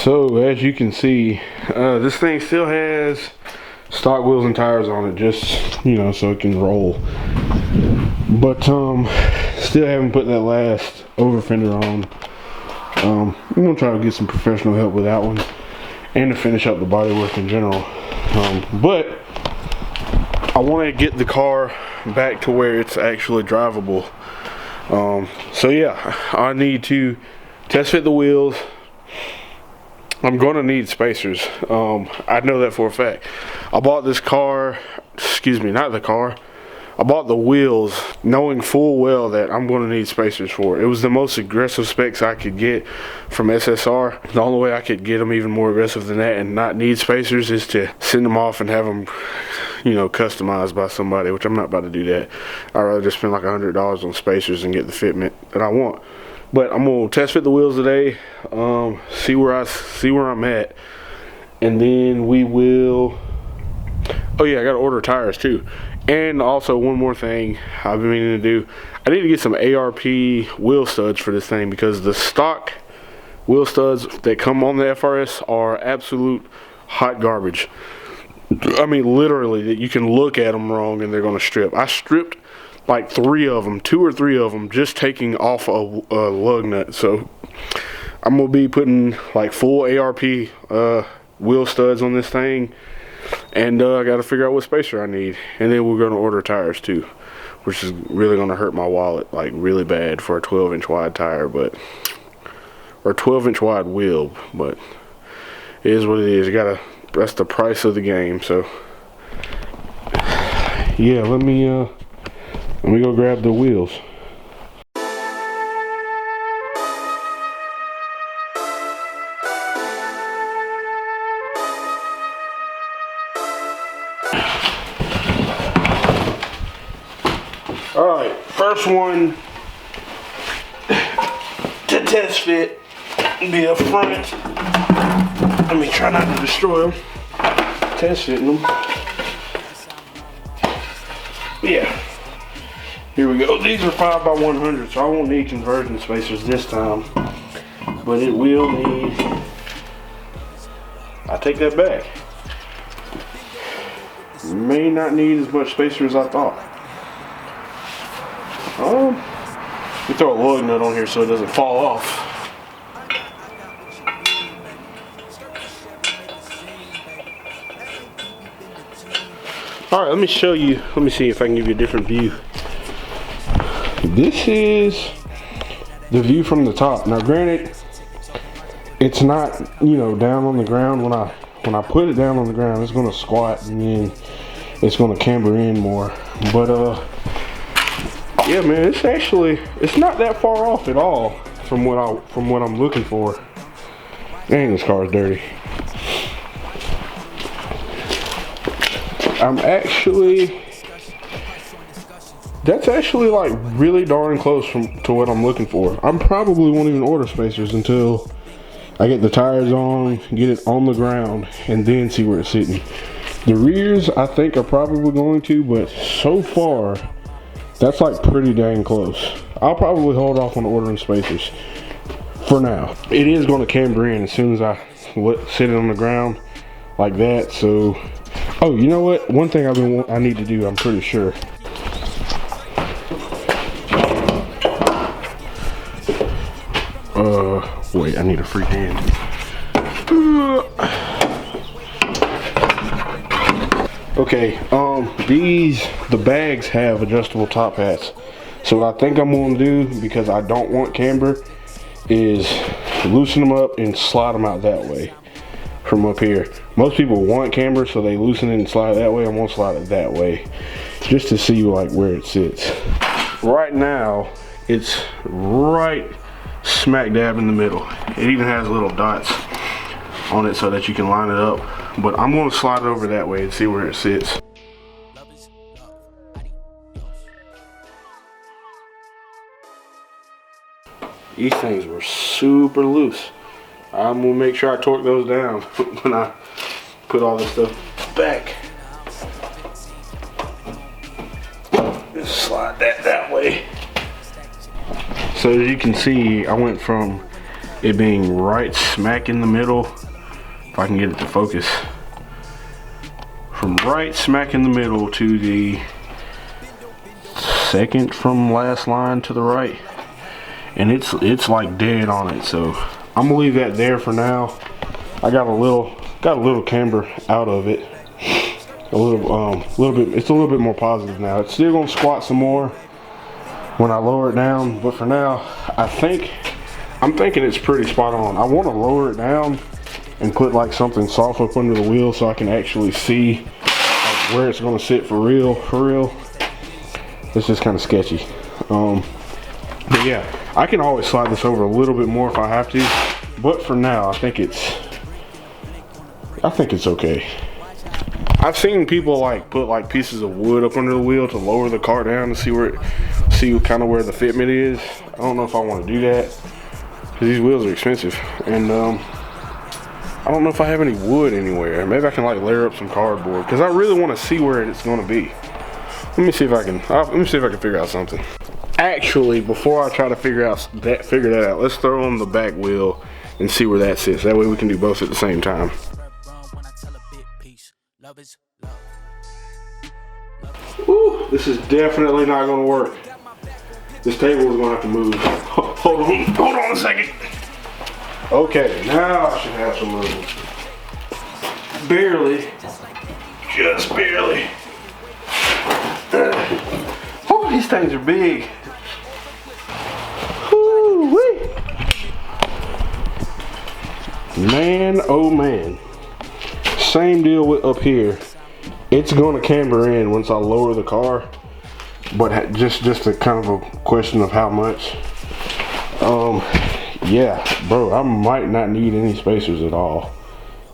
So as you can see, this thing still has stock wheels and tires on it, just, you know, so it can roll. But still haven't put that last over fender on. I'm gonna try to get some professional help with that one and to finish up the bodywork in general. But I want to get the car back to where it's actually drivable. So yeah, I need to test fit the wheels. I'm gonna need spacers. I know that for a fact. I bought this car, excuse me, not the car. I bought the wheels knowing full well that I'm going to need spacers for it. It was the most aggressive specs I could get from SSR. The only way I could get them even more aggressive than that and not need spacers is to send them off and have them, you know, customized by somebody, which I'm not about to do that. I'd rather just spend like $100 on spacers and get the fitment that I want. But I'm going to test fit the wheels today, see where I'm at, and then we will. Oh yeah, I got to order tires too. And also one more thing I've been meaning to do, I need to get some ARP wheel studs for this thing, because the stock wheel studs that come on the FRS are absolute hot garbage. I mean, literally, that you can look at them wrong and they're going to strip. I stripped like 3 of them, 2 or 3 of them, just taking off a lug nut. So I'm going to be putting like full ARP wheel studs on this thing. And I got to figure out what spacer I need. And then we're going to order tires too, which is really going to hurt my wallet like really bad for a 12-inch wide tire, but, or 12-inch wide wheel, but it is what it is. You gotta, that's the price of the game. So yeah, let me go grab the wheels. Alright, first one to test fit be up front. Let me try not to destroy them. Test fitting them. Yeah, here we go. These are 5x100, so I won't need conversion spacers this time, but it will need, I take that back, may not need as much spacer as I thought. We throw a lug nut on here so it doesn't fall off. Alright, let me show you, let me see if I can give you a different view. This is the view from the top. Now granted, it's not, you know, down on the ground. When I put it down on the ground, it's gonna squat and then it's gonna camber in more. But yeah, man, it's not that far off at all from what I'm looking for. Dang, this car is dirty. That's actually like really darn close to what I'm looking for. I probably won't even order spacers until I get the tires on, get it on the ground, and then see where it's sitting. The rears, I think, are probably going to, but so far, that's like pretty dang close. I'll probably hold off on ordering spacers for now. It is going to camber in as soon as I sit it on the ground like that. So, oh, you know what? One thing I need to do, I'm pretty sure. Wait, I need a free hand. Okay, the bags have adjustable top hats. So what I think I'm gonna do, because I don't want camber, is loosen them up and slide them out that way from up here. Most people want camber, so they loosen it and slide it that way. I'm gonna slide it that way just to see like where it sits. Right now, it's right smack dab in the middle. It even has little dots on it so that you can line it up. But I'm gonna slide it over that way and see where it sits. These things were super loose. I'm gonna make sure I torque those down when I put all this stuff back. Just slide that way. So as you can see, I went from it being right smack in the middle. If I can get it to focus. From right smack in the middle to the second from last line to the right. And it's like dead on it, so I'm gonna leave that there for now. I got a little camber out of it. A little bit, it's a little bit more positive now. It's still gonna squat some more when I lower it down, but for now, I'm thinking it's pretty spot on. I wanna lower it down and put like something soft up under the wheel so I can actually see like where it's gonna sit for real. It's just kind of sketchy. But yeah, I can always slide this over a little bit more if I have to, but for now, I think it's okay. I've seen people like put like pieces of wood up under the wheel to lower the car down to see kind of where the fitment is. I don't know if I want to do that because these wheels are expensive, and I don't know if I have any wood anywhere. Maybe I can like layer up some cardboard because I really want to see where it's going to be. Let me see if I can figure out something. Actually, before I try to figure that out, let's throw on the back wheel and see where that sits. That way we can do both at the same time. Ooh, this is definitely not gonna work. This table is gonna have to move. Hold on a second. Okay, now I should have some room. Barely, just barely. Oh, these things are big. Woo-wee. Man, oh man. Same deal with up here. It's gonna camber in once I lower the car, but just a kind of a question of how much. Yeah, bro, I might not need any spacers at all.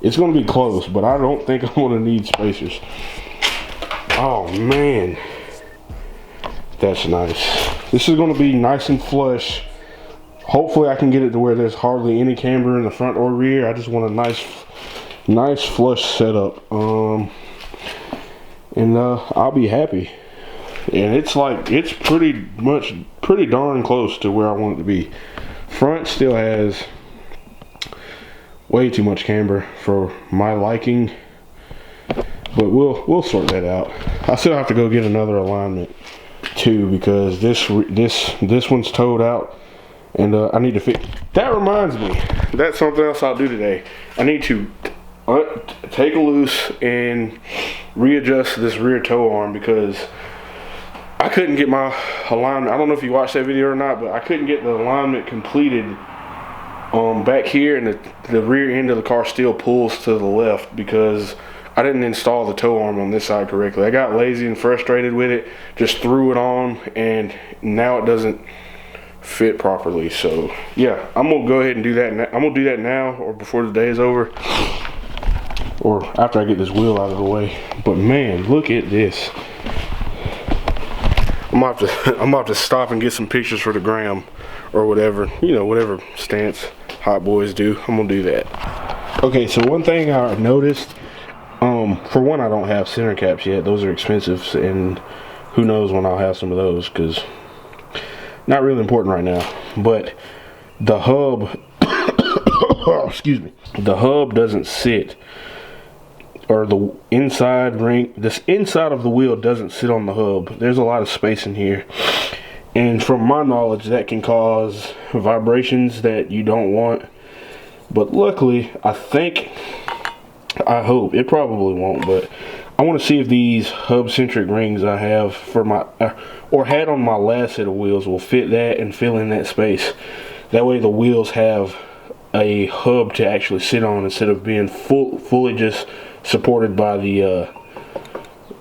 It's gonna be close, but I don't think I'm gonna need spacers. Oh man, that's nice. This is gonna be nice and flush. Hopefully I can get it to where there's hardly any camber in the front or rear. I just want a nice flush setup. And I'll be happy. And it's pretty darn close to where I want it to be. Front still has way too much camber for my liking, but we'll sort that out. I still have to go get another alignment too because this one's towed out, and I need to fix. That reminds me, that's something else I'll do today. I need to take a loose and readjust this rear tow arm because I couldn't get my alignment. I don't know if you watched that video or not, but I couldn't get the alignment completed back here, and the rear end of the car still pulls to the left because I didn't install the tow arm on this side correctly. I got lazy and frustrated with it, just threw it on, and now it doesn't fit properly. So yeah, I'm gonna go ahead and do that. I'm gonna do that now or before the day is over, or after I get this wheel out of the way. But man, look at this. I'm gonna have to stop and get some pictures for the gram or whatever, you know, whatever stance hot boys do. I'm gonna do that. Okay, so one thing I noticed, for one, I don't have center caps yet. Those are expensive, and who knows when I'll have some of those, because not really important right now. But the hub excuse me, the hub doesn't sit, or the inside ring, this inside of the wheel doesn't sit on the hub. There's a lot of space in here, and from my knowledge that can cause vibrations that you don't want. But luckily, I hope it probably won't, but I want to see if these hub centric rings I have for my or had on my last set of wheels will fit that and fill in that space. That way the wheels have a hub to actually sit on instead of being fully just supported by the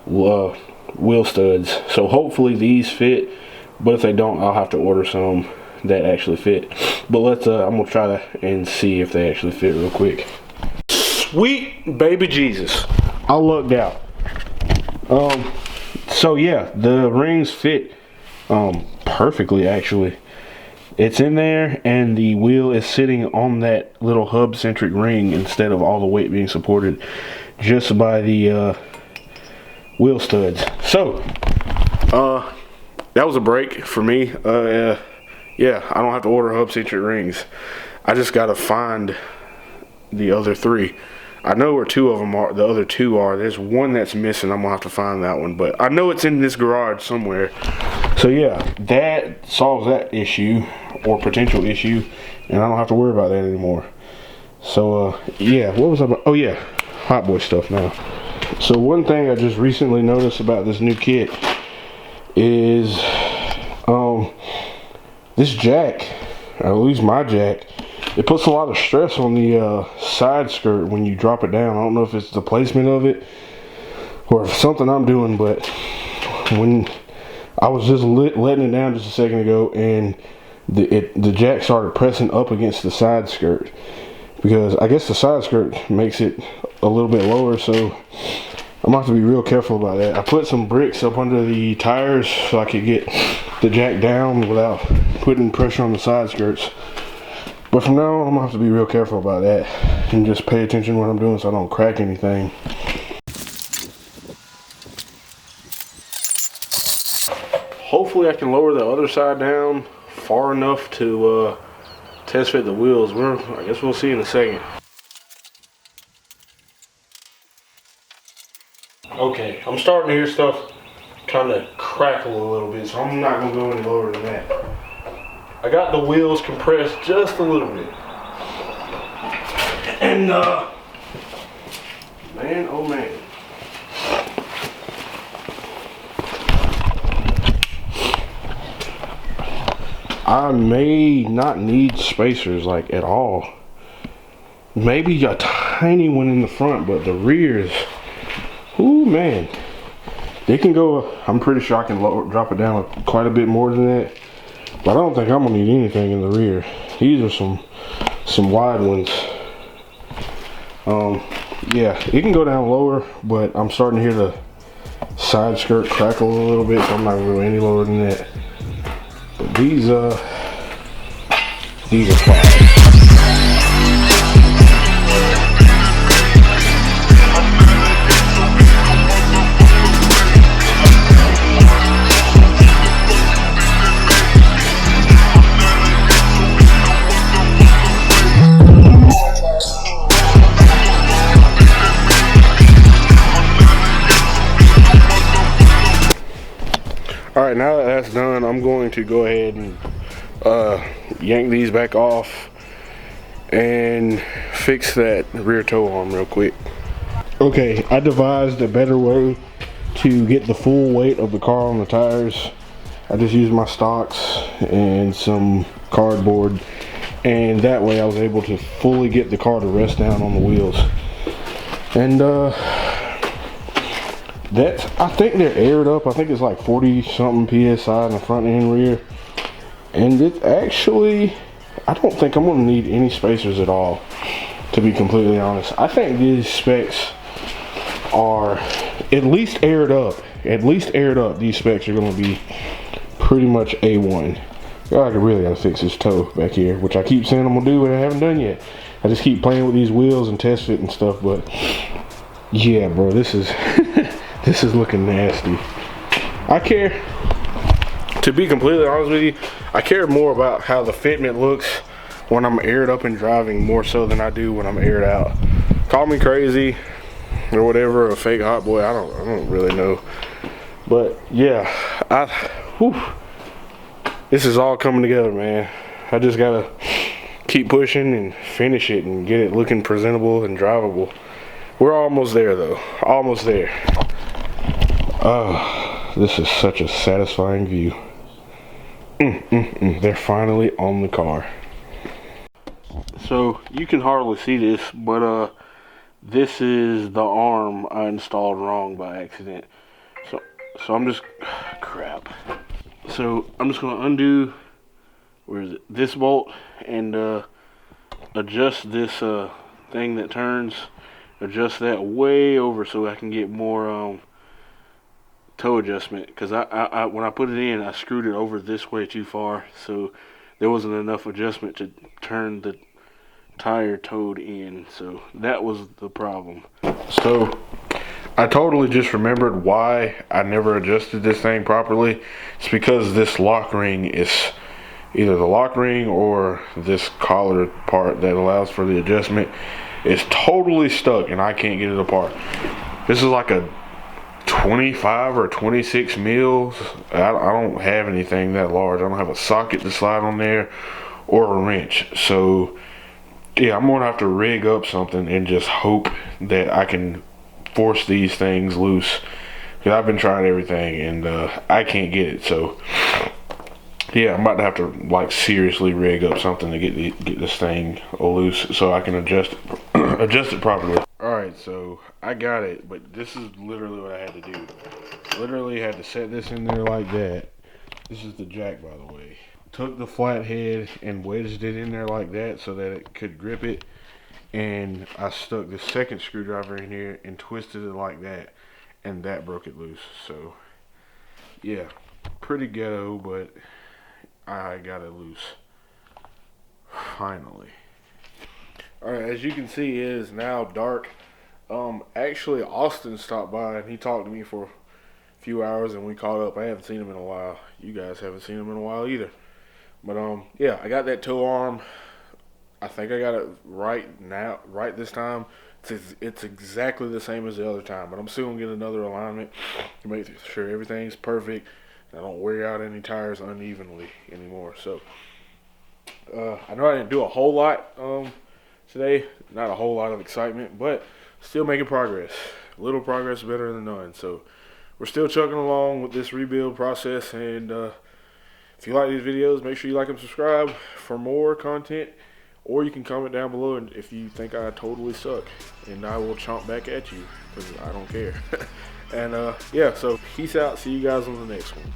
wheel studs. So hopefully these fit, but if they don't, I'll have to order some that actually fit. But let's I'm gonna try that and see if they actually fit real quick. Sweet baby Jesus, I lucked out. So yeah, the rings fit perfectly actually. It's in there, and the wheel is sitting on that little hub centric ring instead of all the weight being supported just by the wheel studs. So that was a break for me. Yeah, I don't have to order hub centric rings. I just gotta find the other 3. I know where 2 of them are. The other 2 are. There's one that's missing. I'm gonna have to find that one, but I know it's in this garage somewhere. So yeah, that solves that issue or potential issue, and I don't have to worry about that anymore. So yeah, what was I about? Oh yeah, Hot Boy stuff now. So one thing I just recently noticed about this new kit is this jack, or at least my jack, it puts a lot of stress on the side skirt when you drop it down. I don't know if it's the placement of it or if something I'm doing, but when I was just letting it down just a second ago, and the jack started pressing up against the side skirt, because I guess the side skirt makes it a little bit lower, so I'm gonna have to be real careful about that. I put some bricks up under the tires so I could get the jack down without putting pressure on the side skirts. But from now on, I'm gonna have to be real careful about that and just pay attention to what I'm doing so I don't crack anything. Hopefully I can lower the other side down far enough to test fit the wheels. I guess we'll see in a second. Okay, I'm starting to hear stuff kind of crackle a little bit, so I'm not gonna go any lower than that. I got the wheels compressed just a little bit. And man, oh man. I may not need spacers like at all. Maybe a tiny one in the front, but the rears, ooh man. They can go, I'm pretty sure I can drop it down quite a bit more than that. But I don't think I'm gonna need anything in the rear. These are some wide ones. Yeah, it can go down lower, but I'm starting to hear the side skirt crackle a little bit, so I'm not gonna go any lower than that. But these are fine. Alright, now that that's done, I'm going to go ahead and yank these back off and fix that rear tow arm real quick. Okay, I devised a better way to get the full weight of the car on the tires. I just used my stocks and some cardboard, and that way I was able to fully get the car to rest down on the wheels. And I think they're aired up. I think it's like 40 something PSI in the front and rear. And it's actually, I don't think I'm gonna need any spacers at all, to be completely honest. I think these specs are at least aired up. At least aired up, these specs are gonna be pretty much A1. I really gotta fix this toe back here, which I keep saying I'm gonna do, but I haven't done yet. I just keep playing with these wheels and test fit and stuff, but yeah, bro, this is this is looking nasty. I care, to be completely honest with you, I care more about how the fitment looks when I'm aired up and driving more so than I do when I'm aired out. Call me crazy or whatever, a fake hot boy, I don't really know. But yeah, this is all coming together, man. I just gotta keep pushing and finish it and get it looking presentable and drivable. We're almost there though, almost there. This is such a satisfying view. They're finally on the car. So you can hardly see this, but this is the arm I installed wrong by accident. So I'm just, crap. So I'm just gonna undo, where is it, this bolt, and adjust this thing that turns, adjust that way over so I can get more toe adjustment, because I when I put it in, I screwed it over this way too far, so there wasn't enough adjustment to turn the tire toed in, so that was the problem. So I totally just remembered why I never adjusted this thing properly. It's because this lock ring is either the lock ring or this collar part that allows for the adjustment is totally stuck and I can't get it apart. This is like a 25 or 26 mils. I don't have anything that large. I don't have a socket to slide on there or a wrench. So yeah, I'm gonna have to rig up something and just hope that I can force these things loose, because I've been trying everything and I can't get it. So yeah, I'm about to have to like seriously rig up something to get this thing loose so I can adjust it properly. All right, so I got it, but this is literally what I had to do. Literally had to set this in there like that. This is the jack, by the way. Took the flathead and wedged it in there like that so that it could grip it, and I stuck the second screwdriver in here and twisted it like that, and that broke it loose. So yeah, pretty ghetto, but I got it loose finally. All right, as you can see, it is now dark. Actually, Austin stopped by and he talked to me for a few hours and we caught up. I haven't seen him in a while. You guys haven't seen him in a while either. But yeah, I got that tow arm. I think I got it right this time. It's exactly the same as the other time, but I'm still gonna get another alignment to make sure everything's perfect. I don't wear out any tires unevenly anymore. So I know I didn't do a whole lot today. Not a whole lot of excitement, but still making progress. A little progress better than none. So we're still chugging along with this rebuild process. And if you like these videos, make sure you like and subscribe for more content. Or you can comment down below and if you think I totally suck, and I will chomp back at you because I don't care. And yeah, so peace out. See you guys on the next one.